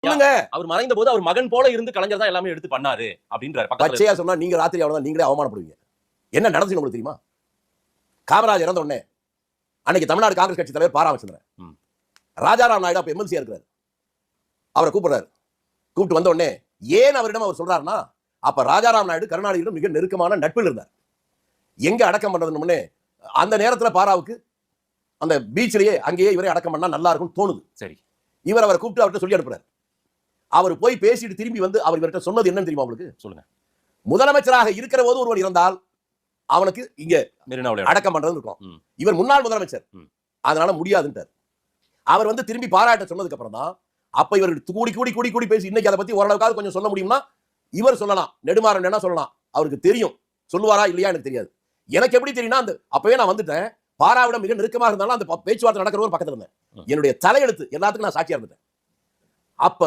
சொல்லுங்க. அவர் மறைந்த போது அவர் மகன் போல இருந்து கலைஞர் தான் எல்லாமே எடுத்து பண்ணாரு அப்படின்றாரு. பச்சையா சொன்னா நீங்க ராத்திரி அவ்வளவுதான் நீங்களே அவமானப்படுவீங்க. என்ன நடந்துச்சு உங்களுக்கு தெரியுமா? காமராஜ் இறந்த உடனே அன்னைக்கு தமிழ்நாடு காங்கிரஸ் கட்சி தலைவர் பா. ராமச்சந்திரன் ராஜாராம் நாயுடு அப்ப எம்எல்சியா இருக்கிறார். அவரை கூப்பிடுறாரு. கூப்பிட்டு வந்த உடனே ஏன் அவரிடம் அவர் சொல்றாருன்னா, அப்ப ராஜாராம் நாயுடு கருணாநிதியிடம் மிக நெருக்கமான நட்பில் இருந்தார். எங்க அடக்கம் பண்றதுன்னு அந்த நேரத்துல பாராவுக்கு அந்த பீச்சிலேயே அங்கேயே இவரை அடக்கம் பண்ணா நல்லா இருக்கும் தோணுது. சரி, இவர் அவரை கூப்பிட்டு அவர்கிட்ட சொல்லி அனுப்புறாரு. அவர் போய் பேசிட்டு திரும்பி வந்து அவர் இவர்கிட்ட சொன்னது என்னன்னு தெரியுமா உங்களுக்கு? சொல்லுங்க. முதலமைச்சராக இருக்கிற போது ஒருவர் இருந்தால் அவனுக்கு இங்க அடக்கம் பண்றது இருக்கும். இவர் முன்னாள் முதலமைச்சர், அதனால முடியாதுன்றார். அவர் வந்து திரும்பி பாராட்ட சொன்னதுக்கு அப்புறம் தான் அப்ப இவர் கூடி கூடி கூடி கூடி பேசி இன்னைக்கு அதை பத்தி ஓரளவுக்காவது கொஞ்சம் சொல்ல முடியும்னா இவர் சொல்லலாம். நெடுமாறன் என்ன சொல்லலாம், அவருக்கு தெரியும். சொல்லுவாரா இல்லையா எனக்கு தெரியாது. எனக்கு எப்படி தெரியும்னா, அந்த அப்பவே நான் வந்துட்டேன். பாராவிடம் மிக நெருக்கமாக இருந்தாலும் அந்த பேச்சுவார்த்தை நடக்கிறவங்க பக்கத்துல இருந்தேன். என்னுடைய தலையெழுத்து எல்லாத்துக்கும் நான் சாட்சியா இருந்தேன். அப்ப